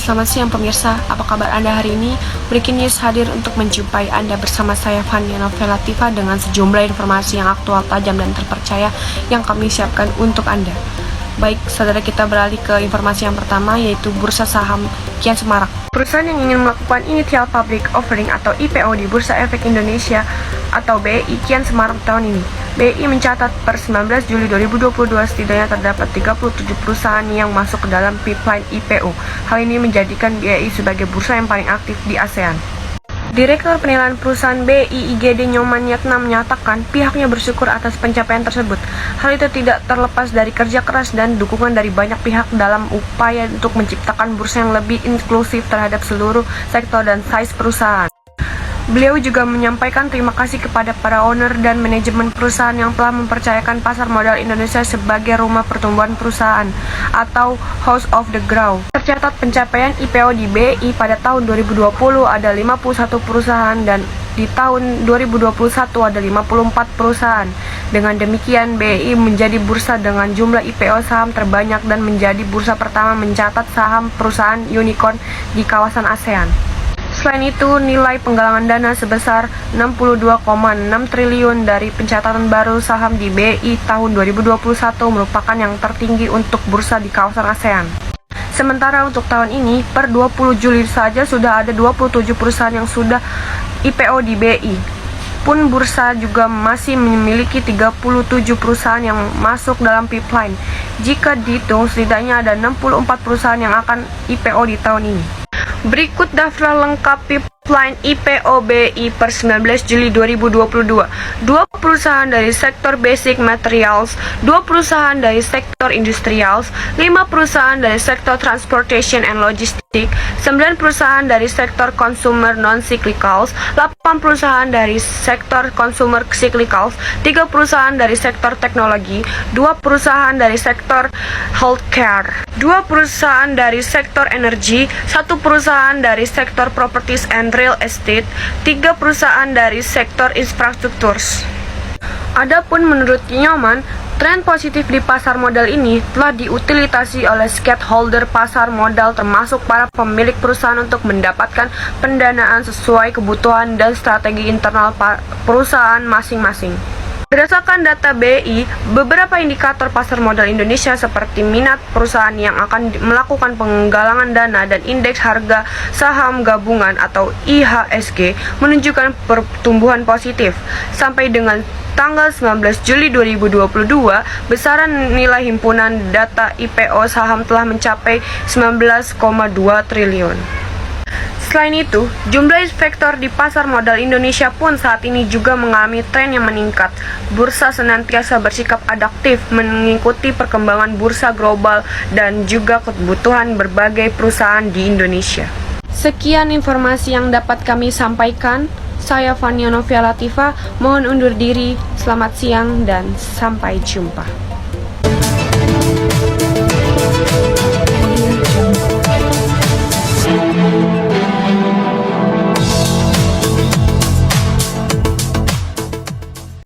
selamat siang pemirsa. Apa kabar Anda hari ini? Breaking News hadir untuk menjumpai Anda bersama saya Fania Novela Latifah dengan sejumlah informasi yang aktual, tajam, dan terpercaya yang kami siapkan untuk Anda. Baik, saudara, kita beralih ke informasi yang pertama, yaitu Bursa Saham Kian Semarak. Perusahaan yang ingin melakukan Initial Public Offering atau IPO di Bursa Efek Indonesia atau BEI Kian Semarak tahun ini. BEI mencatat per 19 Juli 2022 setidaknya terdapat 37 perusahaan yang masuk ke dalam pipeline IPO. Hal ini menjadikan BEI sebagai bursa yang paling aktif di ASEAN. Direktur Penilaian Perusahaan BEI IGD Nyoman Yatna menyatakan pihaknya bersyukur atas pencapaian tersebut. Hal itu tidak terlepas dari kerja keras dan dukungan dari banyak pihak dalam upaya untuk menciptakan bursa yang lebih inklusif terhadap seluruh sektor dan size perusahaan. Beliau juga menyampaikan terima kasih kepada para owner dan manajemen perusahaan yang telah mempercayakan pasar modal Indonesia sebagai rumah pertumbuhan perusahaan atau House of the Grow. Tercatat pencapaian IPO di BEI pada tahun 2020 ada 51 perusahaan dan di tahun 2021 ada 54 perusahaan. Dengan demikian, BEI menjadi bursa dengan jumlah IPO saham terbanyak dan menjadi bursa pertama mencatat saham perusahaan unicorn di kawasan ASEAN. Selain itu, nilai penggalangan dana sebesar 62,6 triliun dari pencatatan baru saham di BEI tahun 2021 merupakan yang tertinggi untuk bursa di kawasan ASEAN. Sementara untuk tahun ini, per 20 Juli saja sudah ada 27 perusahaan yang sudah IPO di BEI. Pun bursa juga masih memiliki 37 perusahaan yang masuk dalam pipeline. Jika dihitung, setidaknya ada 64 perusahaan yang akan IPO di tahun ini. Berikut daftar lengkap pipeline IPO BEI per 19 Juli 2022. 2 perusahaan dari sektor basic materials, 2 perusahaan dari sektor industrials, 5 perusahaan dari sektor transportation and logistics, 9 perusahaan dari sektor consumer non-cyclicals, 8 perusahaan dari sektor consumer cyclicals, 3 perusahaan dari sektor teknologi, 2 perusahaan dari sektor healthcare, 2 perusahaan dari sektor energi, 1 perusahaan dari sektor properties and real estate, 3 perusahaan dari sektor infrastruktur. Adapun menurut Nyoman, tren positif di pasar modal ini telah diutilitasi oleh stakeholder pasar modal termasuk para pemilik perusahaan untuk mendapatkan pendanaan sesuai kebutuhan dan strategi internal perusahaan masing-masing. Berdasarkan data BEI, beberapa indikator pasar modal Indonesia seperti minat perusahaan yang akan melakukan penggalangan dana dan indeks harga saham gabungan atau IHSG menunjukkan pertumbuhan positif. Sampai dengan tanggal 19 Juli 2022, besaran nilai himpunan data IPO saham telah mencapai 19,2 triliun. Selain itu, jumlah investor di pasar modal Indonesia pun saat ini juga mengalami tren yang meningkat. Bursa senantiasa bersikap adaptif mengikuti perkembangan bursa global dan juga kebutuhan berbagai perusahaan di Indonesia. Sekian informasi yang dapat kami sampaikan. Saya Fania Novela Latifah, mohon undur diri. Selamat siang dan sampai jumpa.